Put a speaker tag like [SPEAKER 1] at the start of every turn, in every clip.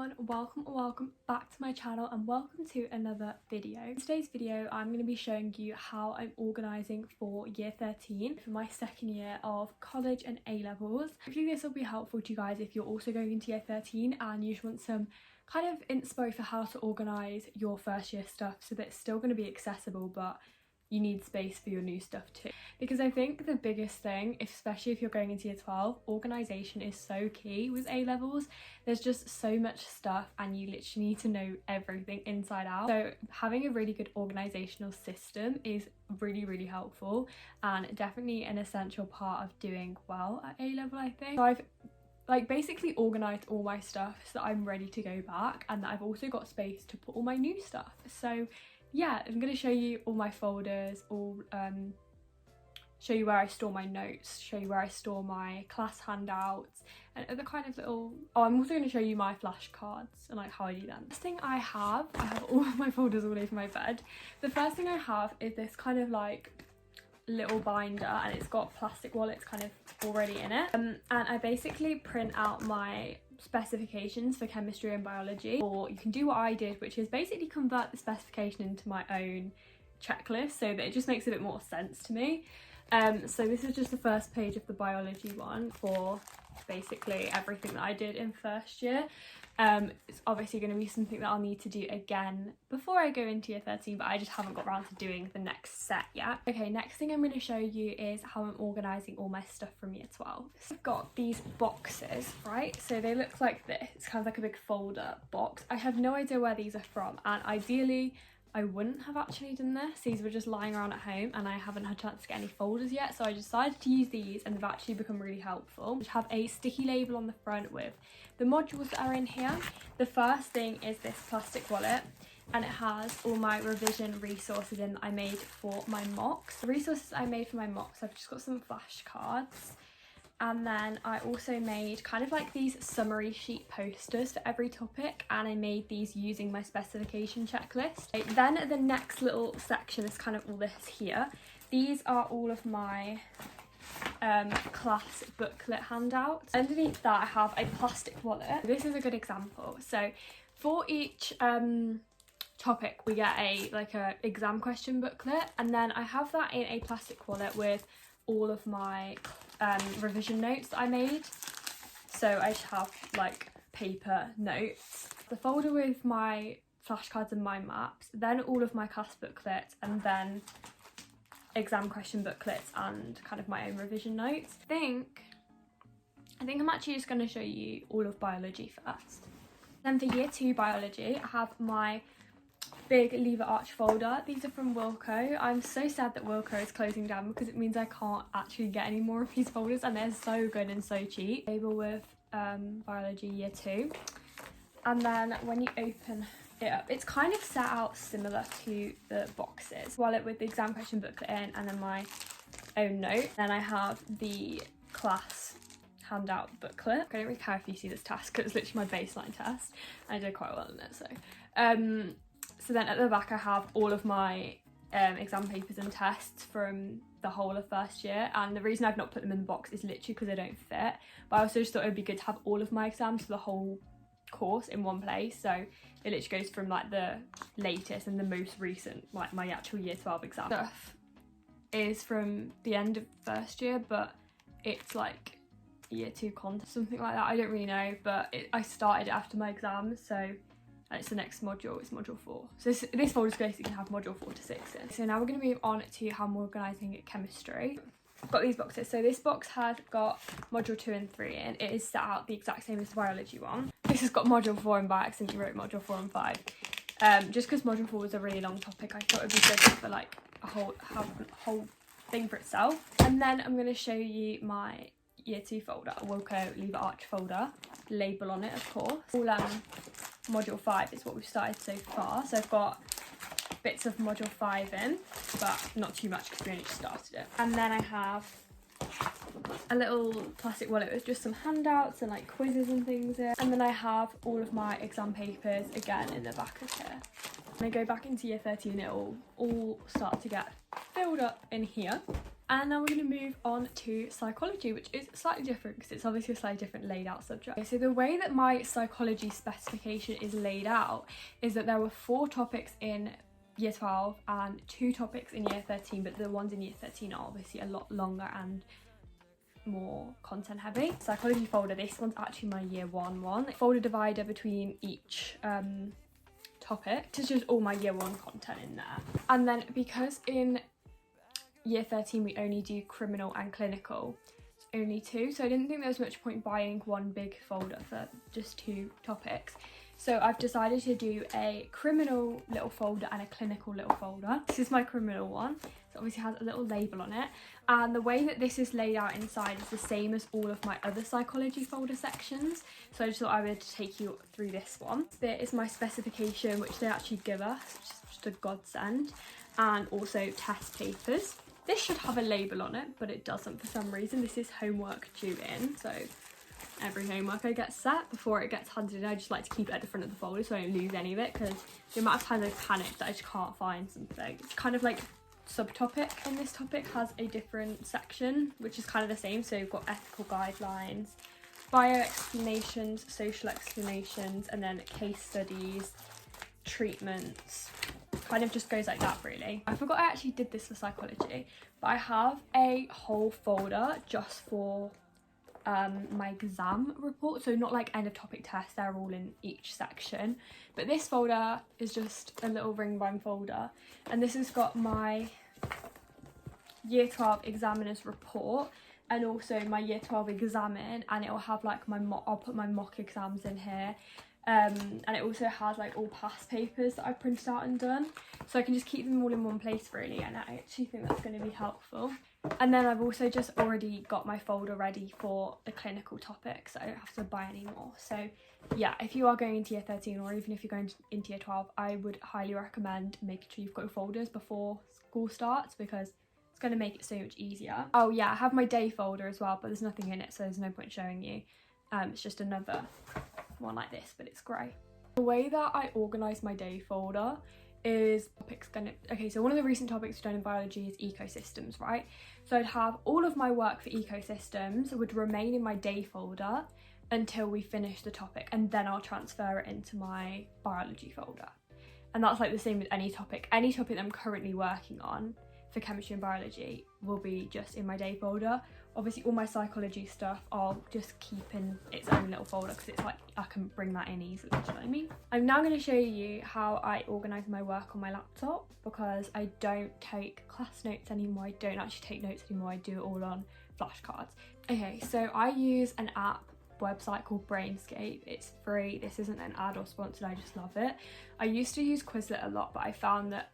[SPEAKER 1] everyone, welcome back to my channel and welcome to another video. In today's video I'm going to be showing you how I'm organising for year 13 for my second year of college and A-levels. Hopefully this will be helpful to you guys if you're also going into year 13 and you just want some kind of inspo for how to organise your first year stuff so that it's still going to be accessible but you need space for your new stuff too. Because I think the biggest thing, especially if you're going into year 12, organisation is so key with A-levels. There's just so much stuff and you literally need to know everything inside out. So having a really good organisational system is really helpful and definitely an essential part of doing well at A-level, I think. So I've basically organised all my stuff so that I'm ready to go back and that I've also got space to put all my new stuff. So yeah, I'm going to show you all my folders, show you where I store my notes, show you where I store my class handouts and other kind of little... Oh, I'm also going to show you my flashcards and like how I do them. First thing I have all of my folders all over my bed. The first thing I have is this kind of like little binder and it's got plastic wallets kind of already in it. And I basically print out my specifications for chemistry and biology, or you can do what I did, which is basically convert the specification into my own checklist so that it just makes a bit more sense to me. So this is just the first page of the biology one for basically everything that I did in first year. It's obviously going to be something that I'll need to do again before I go into year 13, but I just haven't got around to doing the next set yet. Okay, next thing I'm going to show you is how I'm organising all my stuff from year 12. So I've got these boxes, right? So they look like this. It's kind of like a big folder box. I have no idea where these are from, and ideally I wouldn't have actually done this. These were just lying around at home and I haven't had a chance to get any folders yet, so I decided to use these and they've actually become really helpful. Which have a sticky label on the front with the modules that are in here. The first thing is this plastic wallet and it has all my revision resources in that I made for my mocks. The resources I made for my mocks, I've just got some flashcards. And then I also made kind of like these summary sheet posters for every topic, and I made these using my specification checklist. Then the next little section is kind of all this here. These are all of my class booklet handouts. Underneath that I have a plastic wallet. This is a good example. So for each topic we get a exam question booklet, and then I have that in a plastic wallet with all of my revision notes that I made. So I just have like paper notes, the folder with my flashcards and mind maps, then all of my class booklets, and then exam question booklets and kind of my own revision notes. I think I'm actually just going to show you all of biology first. Then for year 2 biology I have my big lever arch folder. These are from Wilco. I'm so sad that Wilco is closing down because it means I can't actually get any more of these folders and they're so good and so cheap. Label with biology year 2, and then when you open it up it's kind of set out similar to the boxes. Wallet with the exam question booklet in and then my own note. Then I have the class handout booklet. I don't really care if you see this task because it's literally my baseline test. I did quite well in it, so then at the back I have all of my exam papers and tests from the whole of first year, and the reason I've not put them in the box is literally because they don't fit, but I also just thought it would be good to have all of my exams for the whole course in one place, so it literally goes from like the latest and the most recent, like my actual year 12 exam stuff is from the end of first year, but it's like year 2 content, something like that. I don't really know, but I started it after my exams, so it's the next module, it's module 4. So this folder is basically going to have module 4 to 6 in. So now we're going to move on to how I'm organising chemistry. I've got these boxes. So this box has got module 2 and 3 in. It is set out the exact same as the biology one. This has got module 4 in, but I accidentally wrote module 4 and 5. Just because module 4 was a really long topic, I thought it would be good for like have a whole thing for itself. And then I'm going to show you my year 2 folder, a Wilco lever arch folder, label on it of course. All module 5 is what we've started so far, so I've got bits of module 5 in, but not too much because we only just started it. And then I have a little plastic wallet with just some handouts and like quizzes and things in, and then I have all of my exam papers again in the back of here. When I go back into year 13, it'll all start to get filled up in here. And now we're going to move on to psychology, which is slightly different because it's obviously a slightly different laid out subject. Okay, so the way that my psychology specification is laid out is that there were 4 topics in year 12 and 2 topics in year 13, but the ones in year 13 are obviously a lot longer and more content heavy. Psychology folder, this one's actually my year 1 one. Folder divider between each topic. This is just all my year 1 content in there. And then because in year 13 we only do criminal and clinical, it's only 2, so I didn't think there was much point buying one big folder for just 2 topics. So I've decided to do a criminal little folder and a clinical little folder. This is my criminal one, so it obviously has a little label on it, and the way that this is laid out inside is the same as all of my other psychology folder sections, so I just thought I would take you through this one. This bit is my specification, which they actually give us, which is just a godsend, and also test papers. This should have a label on it, but it doesn't for some reason. This is homework due in, so every homework I get set before it gets handed in, I just like to keep it at the front of the folder so I don't lose any of it, because the amount of times I panic that I just can't find something. It's kind of like subtopic in this topic has a different section, which is kind of the same. So you've got ethical guidelines, bio explanations, social explanations, and then case studies, treatments. Kind of just goes like that really. I forgot I actually did this for psychology, but I have a whole folder just for my exam report, so not like end of topic tests, they're all in each section, but this folder is just a little ring bind folder, and this has got my year 12 examiner's report and also my year 12 examine, and it will have like my I'll put my mock exams in here, and it also has like all past papers that I printed out and done, so I can just keep them all in one place really, and I actually think that's going to be helpful. And then I've also just already got my folder ready for the clinical topics, so I don't have to buy any more. So yeah, if you are going into year 13, or even if you're going into year 12, I would highly recommend making sure you've got your folders before school starts, because it's going to make it so much easier. Oh yeah, I have my day folder as well, but there's nothing in it, so there's no point showing you. It's just another one like this, but it's grey. The way that I organise my day folder is topics okay, so one of the recent topics we've done in biology is ecosystems, right? So I'd have all of my work for ecosystems would remain in my day folder until we finish the topic, and then I'll transfer it into my biology folder. And that's like the same with any topic. Any topic that I'm currently working on for chemistry and biology will be just in my day folder. Obviously all my psychology stuff I'll just keep in its own little folder, because it's like I can bring that in easily, do you know what I mean? I'm now going to show you how I organise my work on my laptop, because I don't take class notes anymore. I don't actually take notes anymore, I do it all on flashcards. Okay, so I use an app website called Brainscape. It's free, this isn't an ad or sponsored, I just love it. I used to use Quizlet a lot, but I found that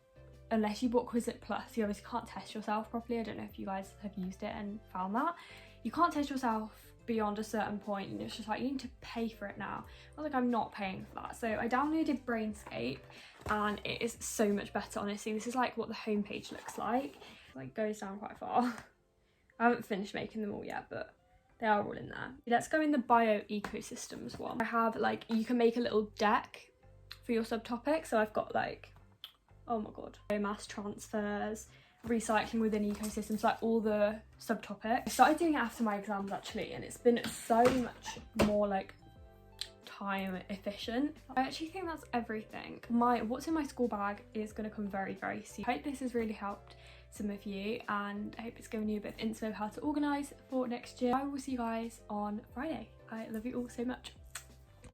[SPEAKER 1] unless you bought Quizlet Plus, you obviously can't test yourself properly. I don't know if you guys have used it and found that. You can't test yourself beyond a certain point, and it's just like you need to pay for it now. I was like, I'm not paying for that. So I downloaded Brainscape, and it is so much better, honestly. This is like what the homepage looks like. It like goes down quite far. I haven't finished making them all yet, but they are all in there. Let's go in the bio ecosystems one. I have like, you can make a little deck for your subtopic. So I've got like, oh my god, mass transfers, recycling within ecosystems, like all the subtopics. I started doing it after my exams actually, and it's been so much more like time efficient. I actually think that's everything. What's in my school bag is going to come very, very soon. I hope this has really helped some of you, and I hope it's given you a bit of info how to organise for next year. I will see you guys on Friday. I love you all so much.